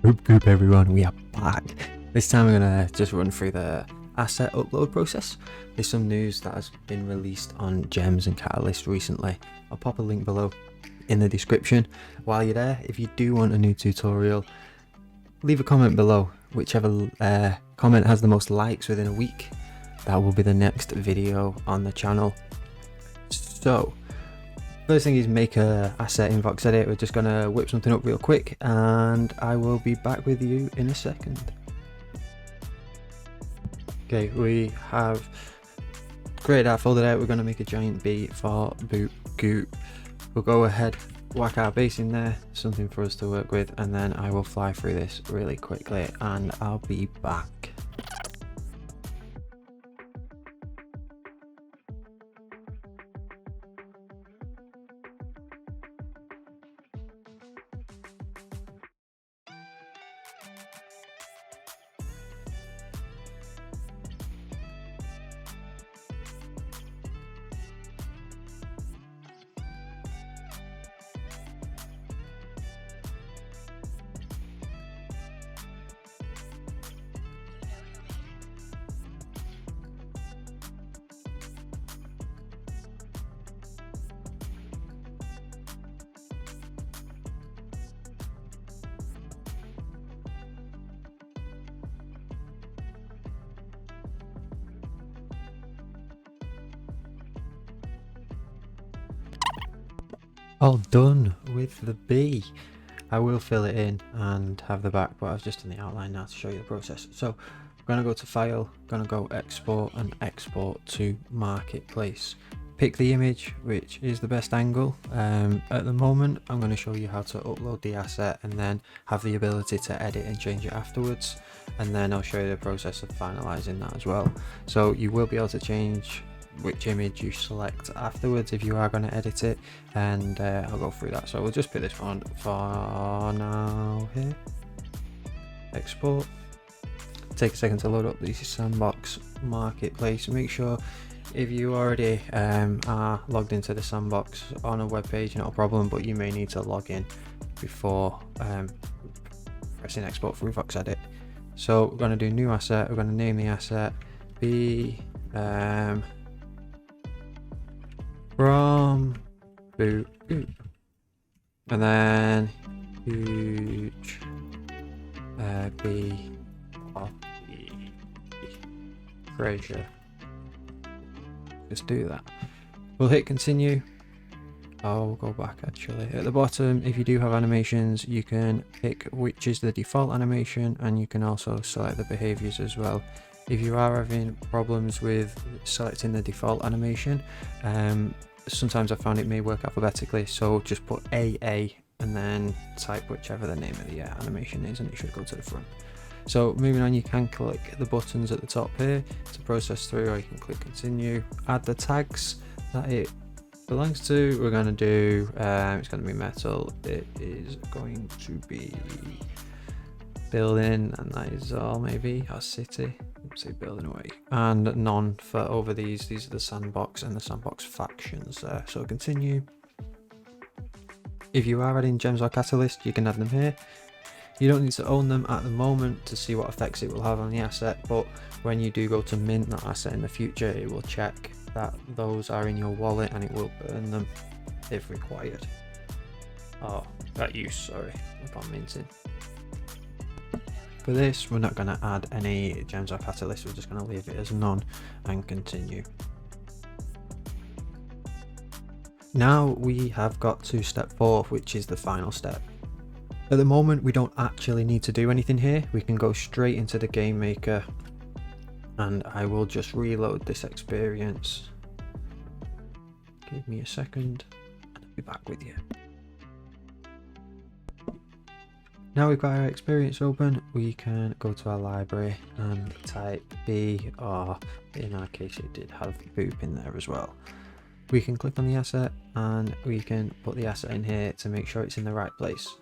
BoopGoop everyone, we are back. This time we're going to just run through the asset upload process. There's some news that has been released on Gems and Catalyst recently. I'll pop a link below in the description. While you're there, if you do want a new tutorial, leave a comment below. Whichever comment has the most likes within a week, that will be the next video on the channel. So first thing is make a asset in VoxEdit. We're just gonna whip something up real quick and I will be back with you in a second. Okay, we have created our folder there. We're gonna make a giant B for BoopGoop. We'll go ahead, whack our base in there, something for us to work with, and then I will fly through this really quickly and I'll be back. All done with the B. I will fill it in and have the back, but I've just done the outline now to show you the process. So I'm going to go to File, going to go Export and Export to Marketplace. Pick the image, which is the best angle. At the moment, I'm going to show you how to upload the asset and then have the ability to edit and change it afterwards. And then I'll show you the process of finalizing that as well. So you will be able to change which image you select afterwards if you are going to edit it, and I'll go through that. So we'll just put this one for now here. Export. Take a second to load up the Sandbox marketplace. Make sure if you already are logged into the Sandbox on a web page, not a problem, but you may need to log in before pressing export through VoxEdit. So we're going to do new asset. We're going to name the asset B from BoopGoop, and then huge B of the treasure. Just do that. We'll hit continue. I'll go back actually. At the bottom, if you do have animations, you can pick which is the default animation, and you can also select the behaviors as well. If you are having problems with selecting the default animation, sometimes I found it may work alphabetically, so just put AA and then type whichever the name of the animation is, and it should go to the front. So moving on, you can click the buttons at the top here to process through, or you can click continue. Add the tags that it belongs to. We're going to do, it's going to be metal, it is going to be building, and that is all, maybe, or city. Say building away, and none for over these are the Sandbox and the Sandbox factions there. So continue. If you are adding gems or catalyst, you can add them here. You don't need to own them at the moment to see what effects it will have on the asset, but when you do go to mint that asset in the future, it will check that those are in your wallet and it will burn them if required. Oh, that use, sorry, upon minting. For this, we're not going to add any gems or catalysts, we're just going to leave it as none and continue. Now we have got to step 4, which is the final step. At the moment, we don't actually need to do anything here. We can go straight into the game maker, and I will just reload this experience. Give me a second and I'll be back with you. Now we've got our experience open, we can go to our library and type B, or in our case it did have boop in there as well. We can click on the asset and we can put the asset in here to make sure it's in the right place.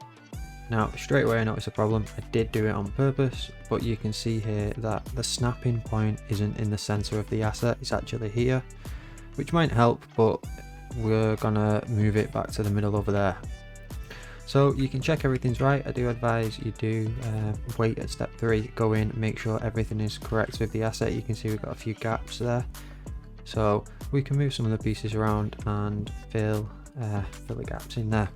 Now straight away I noticed a problem. I did do it on purpose, but you can see here that the snapping point isn't in the center of the asset, it's actually here, which might help, but we're gonna move it back to the middle over there. So you can check everything's right. I do advise you do wait at step 3, go in, make sure everything is correct with the asset. You can see we've got a few gaps there, so we can move some of the pieces around and fill the gaps in there.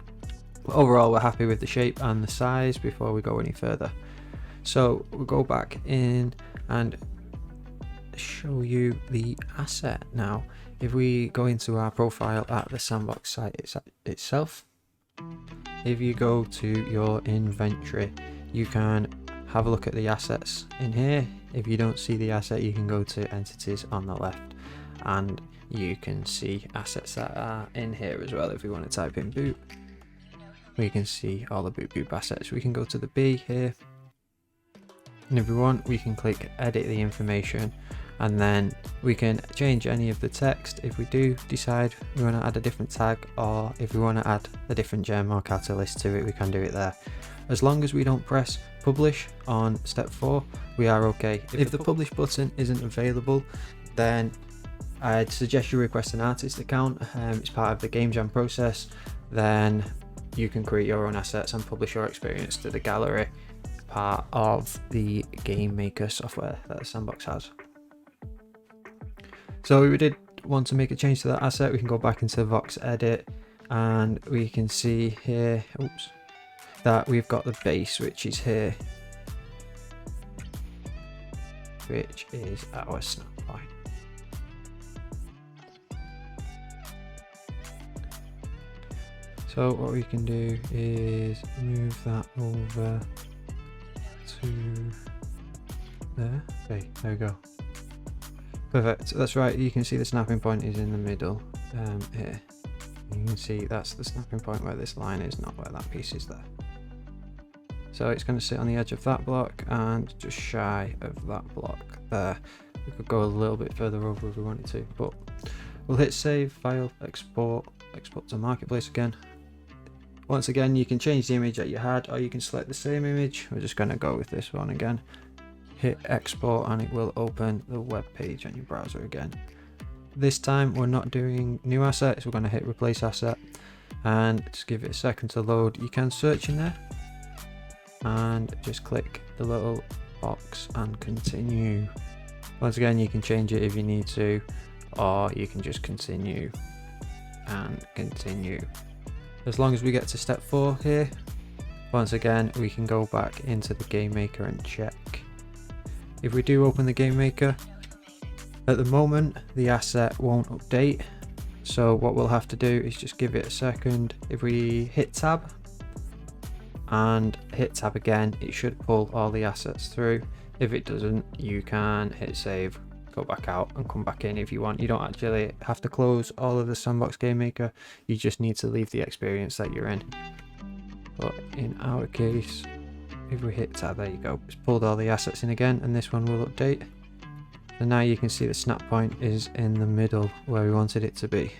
But overall, we're happy with the shape and the size before we go any further. So we'll go back in and show you the asset now. If we go into our profile at the Sandbox site itself, if you go to your inventory, you can have a look at the assets in here. If you don't see the asset, you can go to entities on the left and you can see assets that are in here as well. If we want to type in boop, we can see all the BoopGoop assets. We can go to the B here, and if we want, we can click edit the information, and then we can change any of the text if we do decide we want to add a different tag, or if we want to add a different gem or catalyst to it, we can do it there. As long as we don't press publish on step 4, we are okay. If the publish button isn't available, then I'd suggest you request an artist account. It's part of the game jam process. Then you can create your own assets and publish your experience to the gallery, part of the game maker software that Sandbox has. So if we did want to make a change to that asset, we can go back into Vox edit and we can see here, oops, that we've got the base, which is here, which is our snap point. So what we can do is move that over to there. Okay, there we go. Perfect. That's right. You can see the snapping point is in the middle here. You can see that's the snapping point where this line is, not where that piece is there. So it's going to sit on the edge of that block and just shy of that block there. We could go a little bit further over if we wanted to, but we'll hit save, file, export to marketplace again. Once again, you can change the image that you had, or you can select the same image. We're just going to go with this one again. Hit export and it will open the web page on your browser again. This time we're not doing new assets, we're going to hit replace asset and just give it a second to load. You can search in there and just click the little box and continue. Once again, you can change it if you need to, or you can just continue and continue. As long as we get to step 4 here, once again we can go back into the game maker and check. If we do open the game maker, at the moment the asset won't update, so what we'll have to do is just give it a second. If we hit tab and hit tab again, it should pull all the assets through. If it doesn't, you can hit save, go back out and come back in if you want. You don't actually have to close all of the Sandbox game maker, you just need to leave the experience that you're in. But in our case, if we hit tab, there you go, it's pulled all the assets in again, and this one will update. And now you can see the snap point is in the middle where we wanted it to be.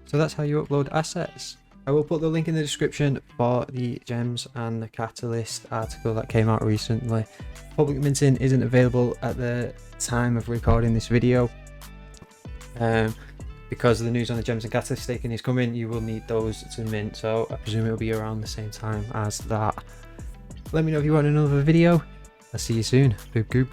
So that's how you upload assets. I will put the link in the description for the gems and the catalyst article that came out recently. Public minting isn't available at the time of recording this video. Because the news on the gems and catalyst staking is coming, you will need those to mint, so I presume it'll be around the same time as that. Let me know if you want another video. I'll see you soon. BoopGoop.